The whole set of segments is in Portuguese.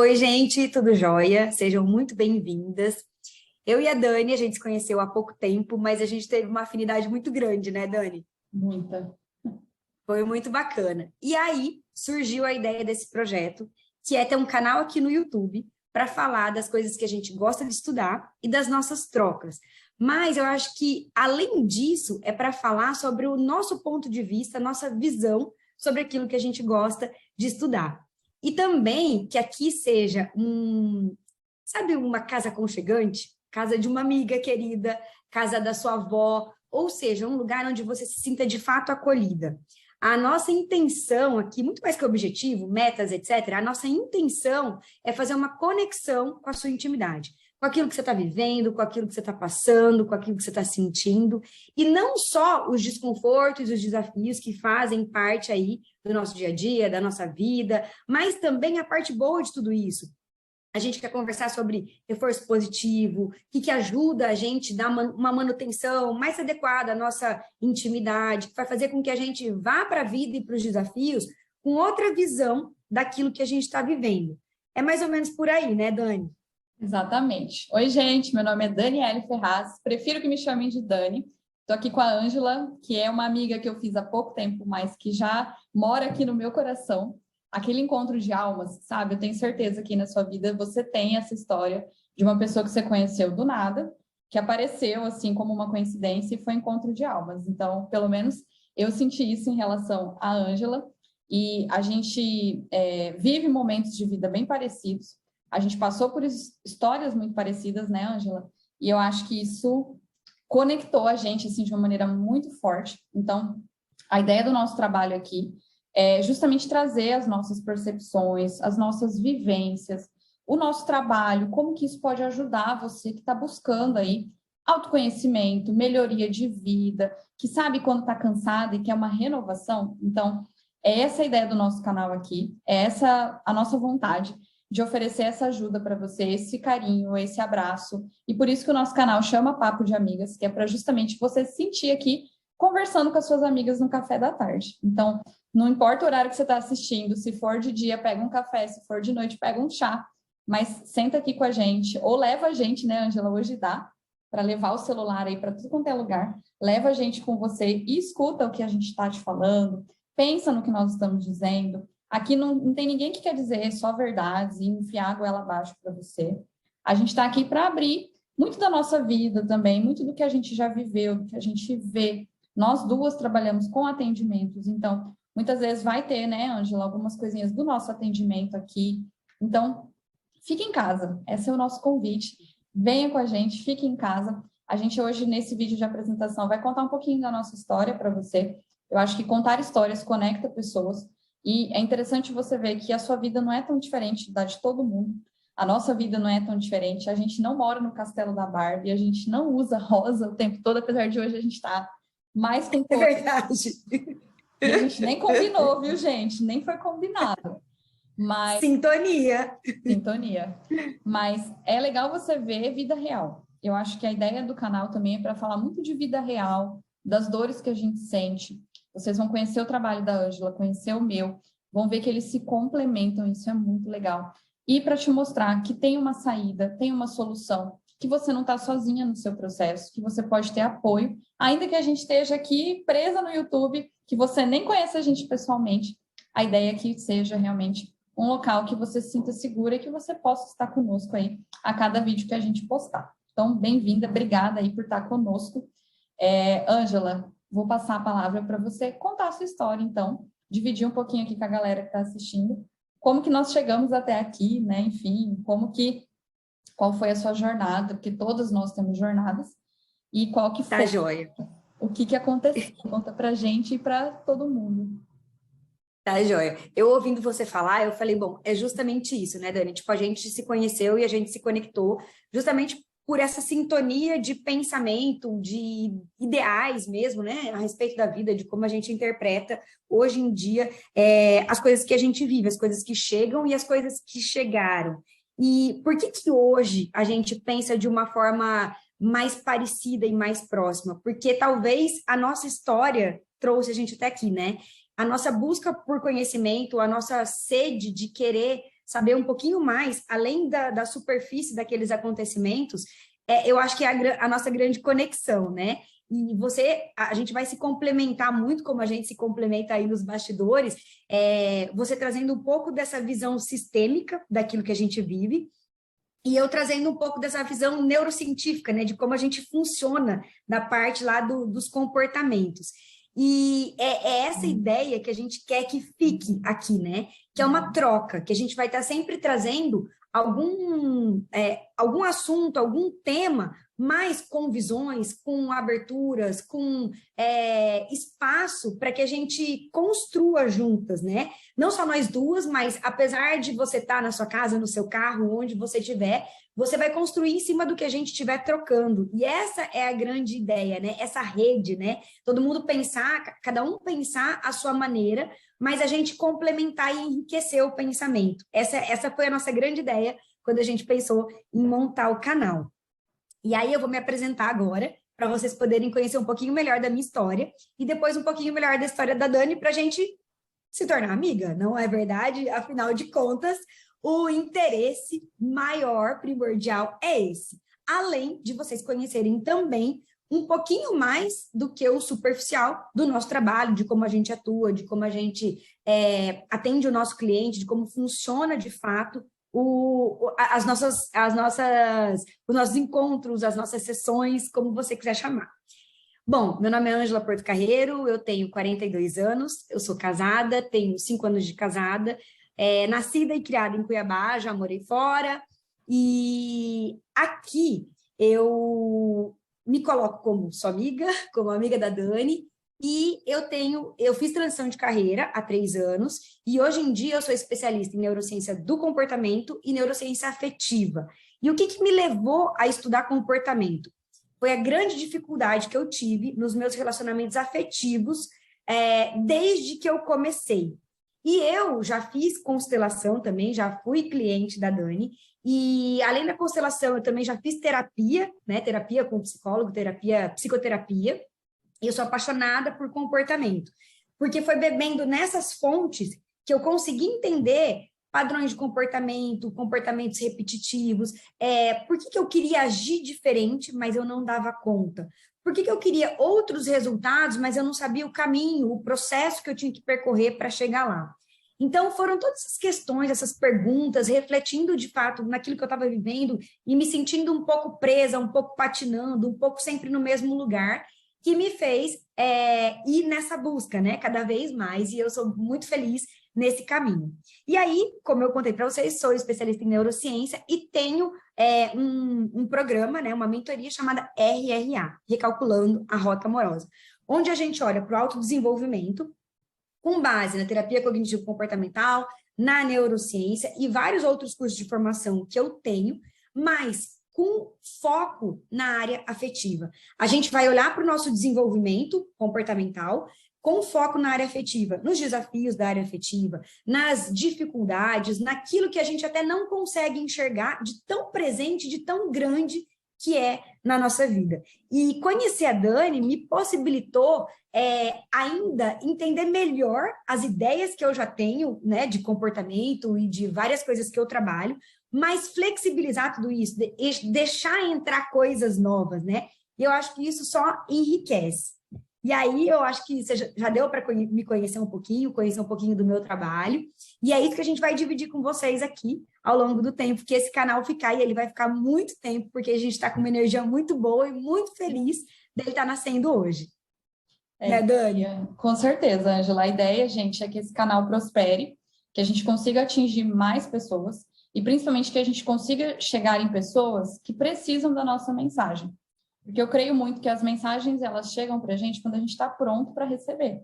Oi, gente, tudo jóia? Sejam muito bem-vindas. Eu e a Dani, a gente se conheceu há pouco tempo, mas a gente teve uma afinidade muito grande, né, Dani? Muita. Foi muito bacana. E aí surgiu a ideia desse projeto, que é ter um canal aqui no YouTube para falar das coisas que a gente gosta de estudar e das nossas trocas. Mas eu acho que, além disso, é para falar sobre o nosso ponto de vista, a nossa visão sobre aquilo que a gente gosta de estudar. E também que aqui seja sabe, uma casa aconchegante? Casa de uma amiga querida, casa da sua avó, ou seja, um lugar onde você se sinta de fato acolhida. A nossa intenção aqui, muito mais que objetivo, metas, etc., a nossa intenção é fazer uma conexão com a sua intimidade, com aquilo que você está vivendo, com aquilo que você está passando, com aquilo que você está sentindo, e não só os desconfortos e os desafios que fazem parte aí do nosso dia a dia, da nossa vida, mas também a parte boa de tudo isso. A gente quer conversar sobre reforço positivo, o que ajuda a gente a dar uma manutenção mais adequada à nossa intimidade, que vai fazer com que a gente vá para a vida e para os desafios com outra visão daquilo que a gente está vivendo. É mais ou menos por aí, né, Dani? Exatamente. Oi, gente, meu nome é Daniele Ferraz, prefiro que me chamem de Dani. Estou aqui com a Ângela, que é uma amiga que eu fiz há pouco tempo, mas que já mora aqui no meu coração. Aquele encontro de almas, sabe? Eu tenho certeza que na sua vida você tem essa história de uma pessoa que você conheceu do nada, que apareceu assim como uma coincidência e foi encontro de almas. Então, pelo menos eu senti isso em relação à Ângela. E a gente vive momentos de vida bem parecidos. A gente passou por histórias muito parecidas, né, Ângela? E eu acho que isso conectou a gente assim de uma maneira muito forte. Então, a ideia do nosso trabalho aqui é justamente trazer as nossas percepções, as nossas vivências, o nosso trabalho, como que isso pode ajudar você que está buscando aí autoconhecimento, melhoria de vida, que sabe quando está cansada e quer uma renovação. Então, é essa a ideia do nosso canal aqui, é essa a nossa vontade de oferecer essa ajuda para você, esse carinho, esse abraço. E por isso que o nosso canal chama Papo de Amigas, que é para justamente você se sentir aqui conversando com as suas amigas no café da tarde. Então, não importa o horário que você está assistindo, se for de dia, pega um café, se for de noite, pega um chá, mas senta aqui com a gente, ou leva a gente, né, Ângela, hoje dá, para levar o celular aí para tudo quanto é lugar, leva a gente com você e escuta o que a gente está te falando, pensa no que nós estamos dizendo. Aqui não tem ninguém que quer dizer só verdades e enfiar a goela abaixo para você. A gente está aqui para abrir muito da nossa vida também, muito do que a gente já viveu, do que a gente vê. Nós duas trabalhamos com atendimentos, então muitas vezes vai ter, né, Ângela, algumas coisinhas do nosso atendimento aqui. Então, fique em casa. Esse é o nosso convite. Venha com a gente, fique em casa. A gente hoje, nesse vídeo de apresentação, vai contar um pouquinho da nossa história para você. Eu acho que contar histórias conecta pessoas. E é interessante você ver que a sua vida não é tão diferente da de todo mundo. A nossa vida não é tão diferente. A gente não mora no castelo da Barbie, a gente não usa rosa o tempo todo, apesar de hoje a gente estar mais com É cor. verdade. E a gente nem combinou, viu, gente? Nem foi combinado. Mas Sintonia. sintonia. Mas é legal você ver vida real. Eu acho que a ideia do canal também é para falar muito de vida real, das dores que a gente sente. Vocês vão conhecer o trabalho da Ângela, conhecer o meu, vão ver que eles se complementam, isso é muito legal. E para te mostrar que tem uma saída, tem uma solução, que você não está sozinha no seu processo, que você pode ter apoio, ainda que a gente esteja aqui presa no YouTube, que você nem conhece a gente pessoalmente, a ideia é que seja realmente um local que você se sinta segura e que você possa estar conosco aí a cada vídeo que a gente postar. Então, bem-vinda, obrigada aí por estar conosco. Ângela, vou passar a palavra para você contar a sua história, então, dividir um pouquinho aqui com a galera que está assistindo, como que nós chegamos até aqui, né? Enfim, qual foi a sua jornada, porque todas nós temos jornadas, e qual que Tá foi, joia. o que aconteceu. Conta para a gente e para todo mundo. Tá, joia. Eu ouvindo você falar, eu falei, bom, é justamente isso, né, Dani? Tipo, a gente se conheceu e a gente se conectou justamente por essa sintonia de pensamento, de ideais mesmo, né, a respeito da vida, de como a gente interpreta hoje em dia as coisas que a gente vive, as coisas que chegam e as coisas que chegaram. E por que que hoje a gente pensa de uma forma mais parecida e mais próxima? Porque talvez a nossa história trouxe a gente até aqui, né? A nossa busca por conhecimento, a nossa sede de querer saber um pouquinho mais, além da superfície daqueles acontecimentos, eu acho que é a nossa grande conexão, né? E a gente vai se complementar muito, como a gente se complementa aí nos bastidores, você trazendo um pouco dessa visão sistêmica daquilo que a gente vive, e eu trazendo um pouco dessa visão neurocientífica, né, de como a gente funciona na parte lá dos comportamentos. E é essa ideia que a gente quer que fique aqui, né? Que é uma troca, que a gente vai estar sempre trazendo algum assunto, algum tema, mas com visões, com aberturas, com espaço para que a gente construa juntas, né? Não só nós duas, mas apesar de você estar na sua casa, no seu carro, onde você estiver, você vai construir em cima do que a gente estiver trocando. E essa é a grande ideia, né? Essa rede, né? Todo mundo pensar, cada um pensar a sua maneira, mas a gente complementar e enriquecer o pensamento. Essa foi a nossa grande ideia quando a gente pensou em montar o canal. E aí eu vou me apresentar agora, para vocês poderem conhecer um pouquinho melhor da minha história, e depois um pouquinho melhor da história da Dani, para a gente se tornar amiga, não é verdade? Afinal de contas, o interesse maior, primordial, é esse. Além de vocês conhecerem também um pouquinho mais do que o superficial do nosso trabalho, de como a gente atua, de como a gente atende o nosso cliente, de como funciona de fato os nossos encontros, as nossas sessões, como você quiser chamar. Bom, meu nome é Ângela Porto Carreiro, eu tenho 42 anos, eu sou casada, tenho 5 anos de casada, nascida e criada em Cuiabá, já morei fora, e aqui eu me coloco como sua amiga, como amiga da Dani, e eu fiz transição de carreira há 3 anos, e hoje em dia eu sou especialista em neurociência do comportamento e neurociência afetiva. E o que me levou a estudar comportamento? Foi a grande dificuldade que eu tive nos meus relacionamentos afetivos desde que eu comecei. E eu já fiz constelação também, já fui cliente da Dani, e além da constelação, eu também já fiz terapia, né? Terapia com psicólogo, psicoterapia, e eu sou apaixonada por comportamento, porque foi bebendo nessas fontes que eu consegui entender padrões de comportamento, comportamentos repetitivos, por que eu queria agir diferente, mas eu não dava conta? Por que eu queria outros resultados, mas eu não sabia o caminho, o processo que eu tinha que percorrer para chegar lá? Então, foram todas essas questões, essas perguntas, refletindo de fato naquilo que eu estava vivendo e me sentindo um pouco presa, um pouco patinando, um pouco sempre no mesmo lugar, que me fez ir nessa busca, né? Cada vez mais, e eu sou muito feliz nesse caminho. E aí, como eu contei para vocês, sou especialista em neurociência e tenho um programa, né, uma mentoria chamada RRA, Recalculando a Rota Amorosa, onde a gente olha para o autodesenvolvimento com base na terapia cognitivo-comportamental, na neurociência e vários outros cursos de formação que eu tenho, mas com foco na área afetiva. A gente vai olhar para o nosso desenvolvimento comportamental com foco na área afetiva, nos desafios da área afetiva, nas dificuldades, naquilo que a gente até não consegue enxergar de tão presente, de tão grande que é na nossa vida. E conhecer a Dani me possibilitou ainda entender melhor as ideias que eu já tenho, né, de comportamento e de várias coisas que eu trabalho, mas flexibilizar tudo isso, deixar entrar coisas novas, né? E eu acho que isso só enriquece. E aí eu acho que você já deu para me conhecer um pouquinho, conhecer um pouquinho do meu trabalho, e é isso que a gente vai dividir com vocês aqui ao longo do tempo, que esse canal ficar, e ele vai ficar muito tempo, porque a gente está com uma energia muito boa e muito feliz dele estar nascendo hoje. Né, Dani? Com certeza, Ângela. A ideia, gente, é que esse canal prospere, que a gente consiga atingir mais pessoas, e principalmente que a gente consiga chegar em pessoas que precisam da nossa mensagem. Porque eu creio muito que as mensagens, elas chegam para a gente quando a gente está pronto para receber.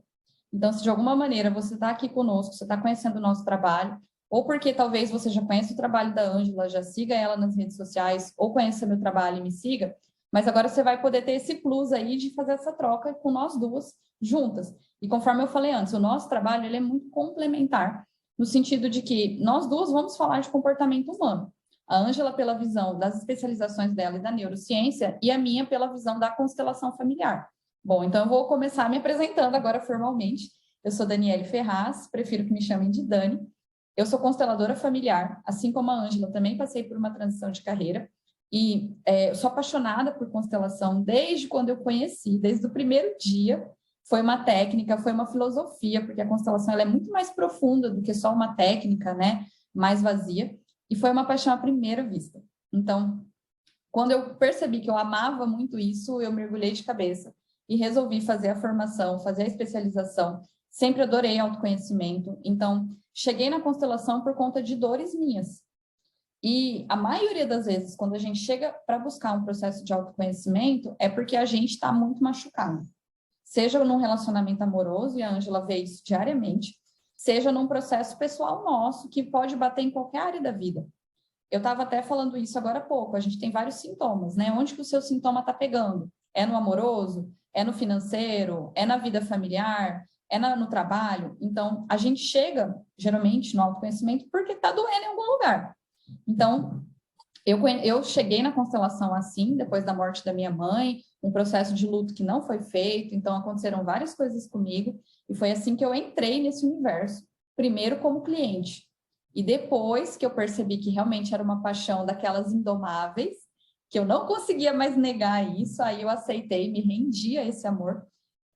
Então, se de alguma maneira você está aqui conosco, você está conhecendo o nosso trabalho, ou porque talvez você já conheça o trabalho da Ângela, já siga ela nas redes sociais, ou conheça meu trabalho e me siga, mas agora você vai poder ter esse plus aí de fazer essa troca com nós duas juntas. E conforme eu falei antes, o nosso trabalho ele é muito complementar, no sentido de que nós duas vamos falar de comportamento humano. A Ângela pela visão das especializações dela e da neurociência, e a minha pela visão da constelação familiar. Bom, então eu vou começar me apresentando agora formalmente. Eu sou Daniele Ferraz, prefiro que me chamem de Dani. Eu sou consteladora familiar, assim como a Ângela, também passei por uma transição de carreira e eu sou apaixonada por constelação desde quando eu conheci, desde o primeiro dia. Foi uma técnica, foi uma filosofia, porque a constelação ela é muito mais profunda do que só uma técnica, né, mais vazia, e foi uma paixão à primeira vista. Então, quando eu percebi que eu amava muito isso, eu mergulhei de cabeça e resolvi fazer a formação, fazer a especialização. Sempre adorei autoconhecimento, então cheguei na constelação por conta de dores minhas. E a maioria das vezes, quando a gente chega para buscar um processo de autoconhecimento, é porque a gente está muito machucado. Seja num relacionamento amoroso, e a Ângela vê isso diariamente, seja num processo pessoal nosso, que pode bater em qualquer área da vida. Eu estava até falando isso agora há pouco, a gente tem vários sintomas, né? Onde que o seu sintoma está pegando? É no amoroso? É no financeiro? É na vida familiar? É no trabalho? Então, a gente chega, geralmente, no autoconhecimento porque está doendo em algum lugar. Então, eu cheguei na constelação assim, depois da morte da minha mãe, um processo de luto que não foi feito, então aconteceram várias coisas comigo, e foi assim que eu entrei nesse universo, primeiro como cliente, e depois que eu percebi que realmente era uma paixão daquelas indomáveis, que eu não conseguia mais negar isso, aí eu aceitei, me rendi a esse amor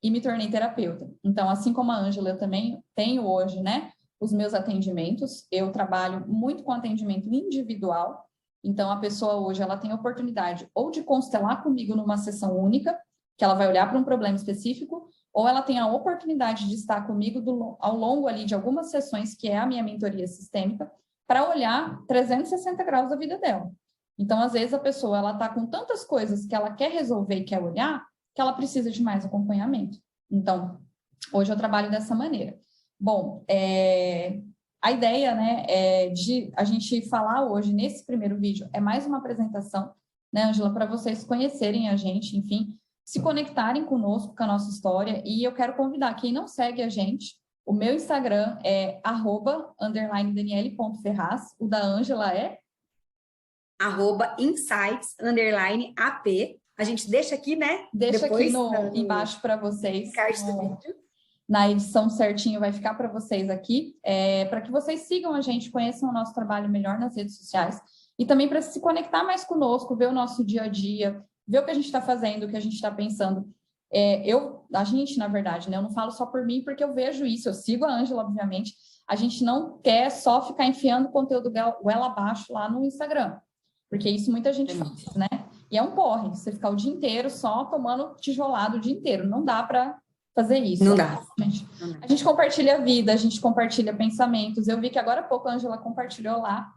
e me tornei terapeuta. Então, assim como a Ângela, eu também tenho hoje, né, os meus atendimentos, eu trabalho muito com atendimento individual. Então, a pessoa hoje ela tem a oportunidade ou de constelar comigo numa sessão única, que ela vai olhar para um problema específico, ou ela tem a oportunidade de estar comigo ao longo ali de algumas sessões, que é a minha mentoria sistêmica, para olhar 360 graus da vida dela. Então, às vezes, a pessoa ela está com tantas coisas que ela quer resolver e quer olhar, que ela precisa de mais acompanhamento. Então, hoje eu trabalho dessa maneira. Bom, a ideia, né, de a gente falar hoje, nesse primeiro vídeo, é mais uma apresentação, né, Ângela, para vocês conhecerem a gente, enfim, se conectarem conosco, com a nossa história, e eu quero convidar quem não segue a gente, o meu Instagram é @_daniele.ferraz, o da Ângela é @insights_ap. A gente deixa aqui, né? Deixa depois aqui embaixo para vocês. Card do vídeo. Na edição certinho vai ficar para vocês aqui, para que vocês sigam a gente, conheçam o nosso trabalho melhor nas redes sociais e também para se conectar mais conosco, ver o nosso dia a dia, ver o que a gente está fazendo, o que a gente está pensando. A gente, na verdade, né? Eu não falo só por mim, porque eu vejo isso, eu sigo a Ângela, obviamente. A gente não quer só ficar enfiando conteúdo goela abaixo lá no Instagram, porque isso muita gente faz, né? E é um porre, você ficar o dia inteiro só tomando tijolado o dia inteiro. Não dá para fazer isso. Não dá. A gente compartilha a vida, a gente compartilha pensamentos. Eu vi que agora há pouco a Ângela compartilhou lá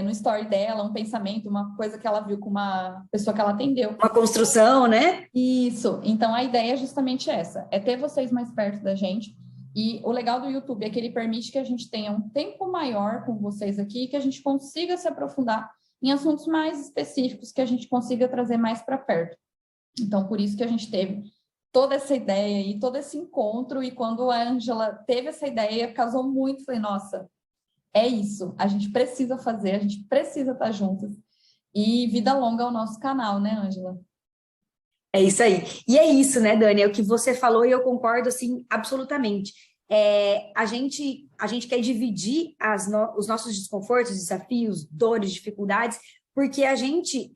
no story dela um pensamento, uma coisa que ela viu com uma pessoa que ela atendeu. Uma construção, né? Isso. Então, a ideia é justamente essa, é ter vocês mais perto da gente. E o legal do YouTube é que ele permite que a gente tenha um tempo maior com vocês aqui, que a gente consiga se aprofundar em assuntos mais específicos, que a gente consiga trazer mais para perto. Então, por isso que a gente teve toda essa ideia e todo esse encontro, e quando a Ângela teve essa ideia, casou muito, falei, nossa, é isso, a gente precisa fazer, a gente precisa estar juntas, e vida longa ao nosso canal, né, Ângela? É isso aí. E é isso, né, Dani? É o que você falou e eu concordo, assim, absolutamente. A gente quer dividir os nossos desconfortos, desafios, dores, dificuldades, porque a gente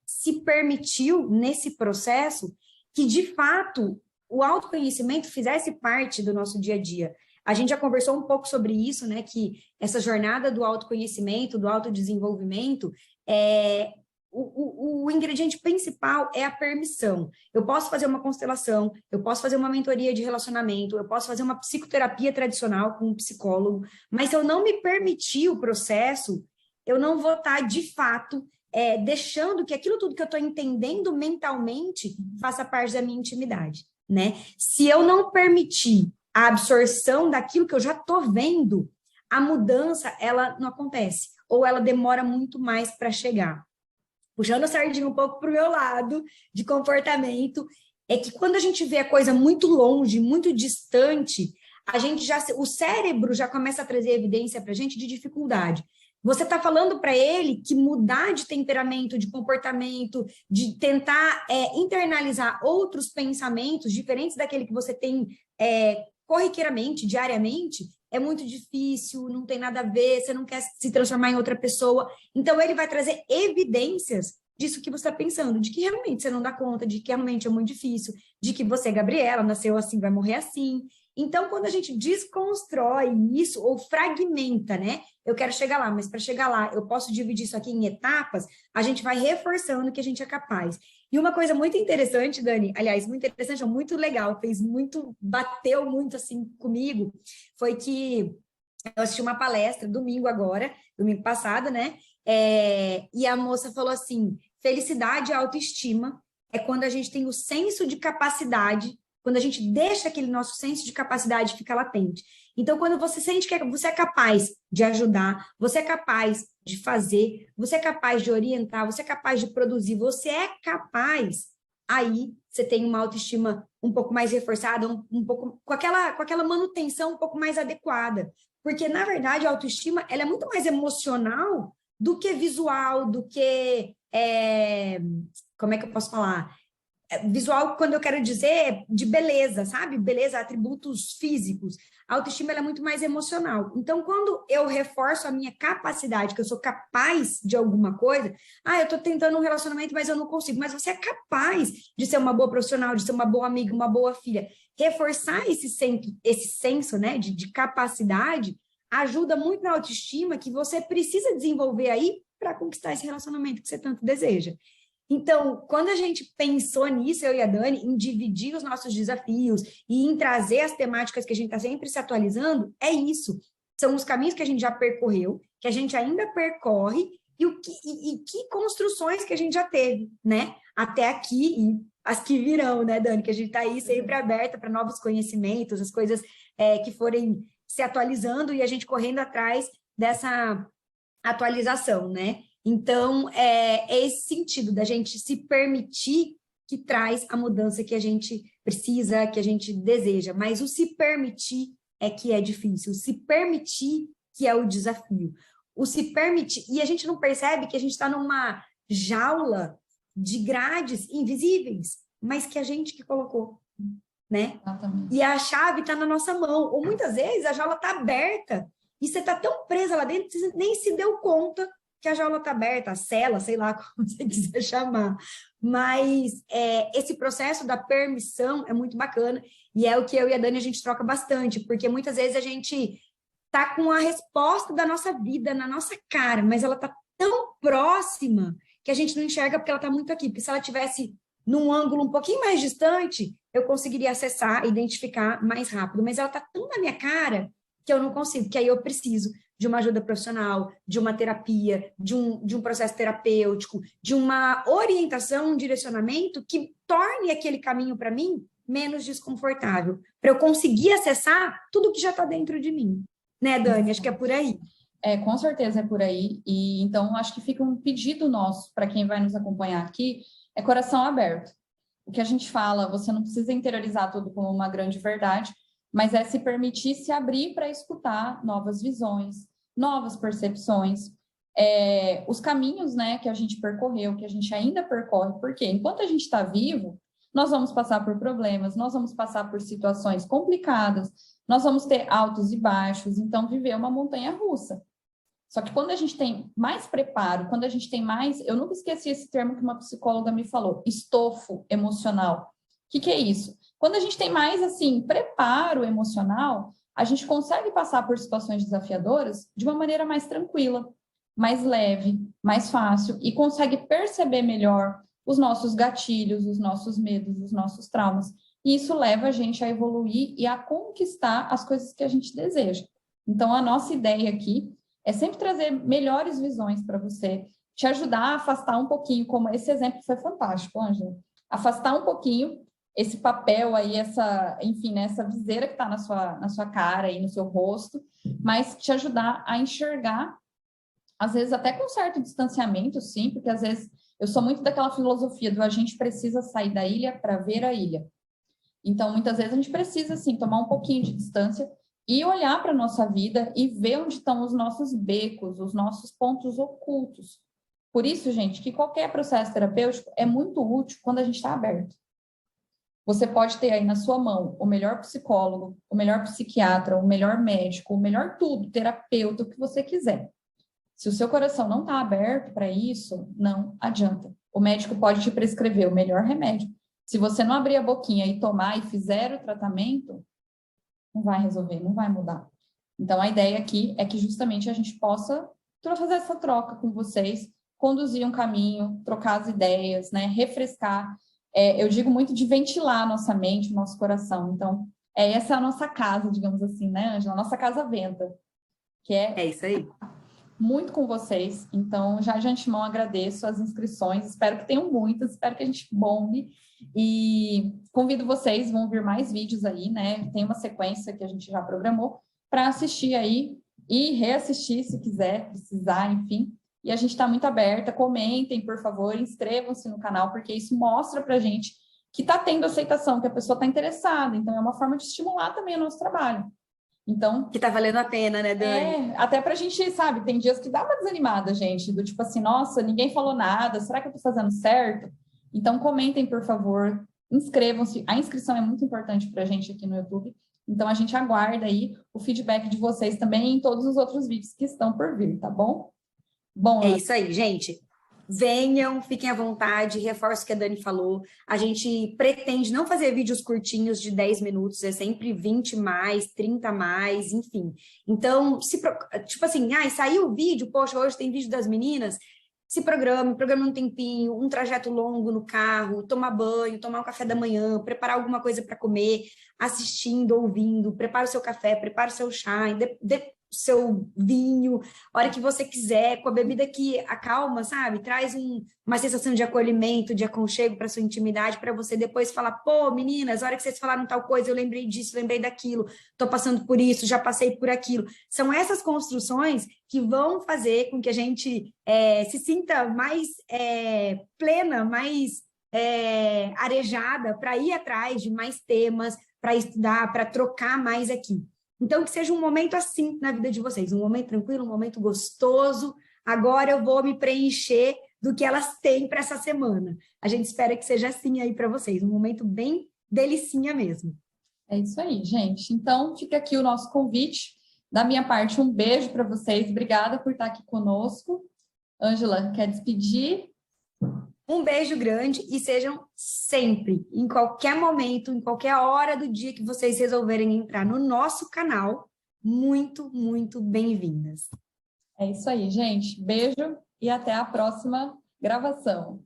se permitiu, nesse processo, que, de fato, o autoconhecimento fizesse parte do nosso dia a dia. A gente já conversou um pouco sobre isso, né, que essa jornada do autoconhecimento, do autodesenvolvimento, o ingrediente principal é a permissão. Eu posso fazer uma constelação, eu posso fazer uma mentoria de relacionamento, eu posso fazer uma psicoterapia tradicional com um psicólogo, mas se eu não me permitir o processo, eu não vou estar, de fato, deixando que aquilo tudo que eu estou entendendo mentalmente faça parte da minha intimidade, né? Se eu não permitir a absorção daquilo que eu já estou vendo, a mudança, ela não acontece, ou ela demora muito mais para chegar. Puxando a sardinha um pouco para o meu lado de comportamento, é que quando a gente vê a coisa muito longe, muito distante, o cérebro já começa a trazer evidência para a gente de dificuldade. Você está falando para ele que mudar de temperamento, de comportamento, de tentar internalizar outros pensamentos diferentes daquele que você tem corriqueiramente, diariamente, é muito difícil, não tem nada a ver, você não quer se transformar em outra pessoa. Então, ele vai trazer evidências disso que você está pensando, de que realmente você não dá conta, de que realmente é muito difícil, de que você, Gabriela, nasceu assim, vai morrer assim. Então, quando a gente desconstrói isso ou fragmenta, né? Eu quero chegar lá, mas para chegar lá, eu posso dividir isso aqui em etapas, a gente vai reforçando que a gente é capaz. E uma coisa muito interessante, Dani, aliás, muito interessante, muito legal, bateu muito assim comigo, foi que eu assisti uma palestra domingo agora, domingo passado, né? E a moça falou assim: felicidade e autoestima é quando a gente tem o senso de capacidade, quando a gente deixa aquele nosso senso de capacidade ficar latente. Então, quando você sente que você é capaz de ajudar, você é capaz de fazer, você é capaz de orientar, você é capaz de produzir, você é capaz, aí você tem uma autoestima um pouco mais reforçada, um pouco com aquela manutenção um pouco mais adequada. Porque, na verdade, a autoestima ela é muito mais emocional do que visual, do que... como é que eu posso falar? Visual, quando eu quero dizer de beleza, sabe? Beleza, atributos físicos. A autoestima ela é muito mais emocional. Então, quando eu reforço a minha capacidade, que eu sou capaz de alguma coisa, eu tô tentando um relacionamento, mas eu não consigo. Mas você é capaz de ser uma boa profissional, de ser uma boa amiga, uma boa filha. Reforçar esse senso, né, de capacidade ajuda muito na autoestima que você precisa desenvolver aí para conquistar esse relacionamento que você tanto deseja. Então, quando a gente pensou nisso, eu e a Dani, em dividir os nossos desafios e em trazer as temáticas que a gente está sempre se atualizando, é isso. São os caminhos que a gente já percorreu, que a gente ainda percorre, e que construções que a gente já teve, né? Até aqui e as que virão, né, Dani? Que a gente está aí sempre aberta para novos conhecimentos, as coisas que forem se atualizando e a gente correndo atrás dessa atualização, né? Então, é esse sentido da gente se permitir que traz a mudança que a gente precisa, que a gente deseja. Mas o se permitir é que é difícil, o se permitir que é o desafio. O se permitir, e a gente não percebe que a gente está numa jaula de grades invisíveis, mas que a gente que colocou, né? Exatamente. E a chave está na nossa mão. Ou muitas vezes a jaula está aberta e você está tão presa lá dentro que você nem se deu conta que a jaula está aberta, a cela, sei lá como você quiser chamar. Mas esse processo da permissão é muito bacana e é o que eu e a Dani a gente troca bastante, porque muitas vezes a gente tá com a resposta da nossa vida na nossa cara, mas ela tá tão próxima que a gente não enxerga porque ela tá muito aqui. Porque se ela tivesse num ângulo um pouquinho mais distante, eu conseguiria acessar, identificar mais rápido. Mas ela tá tão na minha cara que eu não consigo, que aí eu preciso de uma ajuda profissional, de uma terapia, de um processo terapêutico, de uma orientação, um direcionamento que torne aquele caminho para mim menos desconfortável, para eu conseguir acessar tudo que já está dentro de mim. Né, Dani? Acho que é por aí. Com certeza é por aí. E então acho que fica um pedido nosso para quem vai nos acompanhar aqui, é coração aberto. O que a gente fala, você não precisa interiorizar tudo como uma grande verdade, mas é se permitir se abrir para escutar novas visões, novas percepções, os caminhos, né, que a gente percorreu, que a gente ainda percorre, porque enquanto a gente está vivo, nós vamos passar por problemas, nós vamos passar por situações complicadas, nós vamos ter altos e baixos, então viver é uma montanha russa. Só que quando a gente tem mais preparo, quando a gente tem mais... Eu nunca esqueci esse termo que uma psicóloga me falou, estofo emocional. O que é isso? Quando a gente tem mais, assim, preparo emocional, a gente consegue passar por situações desafiadoras de uma maneira mais tranquila, mais leve, mais fácil, e consegue perceber melhor os nossos gatilhos, os nossos medos, os nossos traumas. E isso leva a gente a evoluir e a conquistar as coisas que a gente deseja. Então, a nossa ideia aqui é sempre trazer melhores visões para você, te ajudar a afastar um pouquinho, como esse exemplo foi fantástico, Ângela. Afastar um pouquinho esse papel aí, enfim, né, essa viseira que está na sua cara e no seu rosto, mas te ajudar a enxergar, às vezes até com certo distanciamento, sim, porque às vezes eu sou muito daquela filosofia do a gente precisa sair da ilha para ver a ilha. Então, muitas vezes a gente precisa, assim, tomar um pouquinho de distância e olhar para a nossa vida e ver onde estão os nossos becos, os nossos pontos ocultos. Por isso, gente, que qualquer processo terapêutico é muito útil quando a gente está aberto. Você pode ter aí na sua mão o melhor psicólogo, o melhor psiquiatra, o melhor médico, o melhor tudo, terapeuta, o que você quiser. Se o seu coração não está aberto para isso, não adianta. O médico pode te prescrever o melhor remédio. Se você não abrir a boquinha e tomar e fizer o tratamento, não vai resolver, não vai mudar. Então, a ideia aqui é que justamente a gente possa fazer essa troca com vocês, conduzir um caminho, trocar as ideias, né? Refrescar. Eu digo muito de ventilar a nossa mente, o nosso coração. Então, essa é a nossa casa, digamos assim, né, Ângela? A nossa casa venta, que É isso aí. muito com vocês. Então, já de antemão agradeço as inscrições. Espero que tenham muitas, espero que a gente bombe. E convido vocês, vão vir mais vídeos aí, né? Tem uma sequência que a gente já programou para assistir aí e reassistir se quiser, precisar, enfim. E a gente está muito aberta. Comentem, por favor, inscrevam-se no canal, porque isso mostra para a gente que está tendo aceitação, que a pessoa está interessada. Então, é uma forma de estimular também o nosso trabalho. Então, que tá valendo a pena, né, Dani? até pra gente, sabe, tem dias que dá uma desanimada, gente, do tipo assim, nossa, ninguém falou nada, será que eu tô fazendo certo? Então, comentem, por favor, inscrevam-se, a inscrição é muito importante pra gente aqui no YouTube, então a gente aguarda aí o feedback de vocês também em todos os outros vídeos que estão por vir, tá bom? Bom, É isso aí, gente. Venham, fiquem à vontade, reforço o que a Dani falou. A gente pretende não fazer vídeos curtinhos de 10 minutos, é sempre 20 mais, 30 mais, enfim. Então, tipo assim, saiu o vídeo, poxa, hoje tem vídeo das meninas, se programe um tempinho, um trajeto longo no carro, tomar banho, tomar um café da manhã, preparar alguma coisa para comer, assistindo, ouvindo, prepara o seu café, prepara o seu chá, seu vinho, a hora que você quiser, com a bebida que acalma, sabe? Traz uma sensação de acolhimento, de aconchego para sua intimidade, para você depois falar, pô, meninas, a hora que vocês falaram tal coisa, eu lembrei disso, lembrei daquilo, tô passando por isso, já passei por aquilo. São essas construções que vão fazer com que a gente se sinta mais plena, mais arejada para ir atrás de mais temas, para estudar, para trocar mais aqui. Então, que seja um momento assim na vida de vocês, um momento tranquilo, um momento gostoso. Agora eu vou me preencher do que elas têm para essa semana. A gente espera que seja assim aí para vocês, um momento bem delicinha mesmo. é isso aí, gente. Então, fica aqui o nosso convite. Da minha parte, um beijo para vocês. Obrigada por estar aqui conosco. Ângela, quer despedir? Um beijo grande e sejam sempre, em qualquer momento, em qualquer hora do dia que vocês resolverem entrar no nosso canal, muito, muito bem-vindas. É isso aí, gente. Beijo e até a próxima gravação.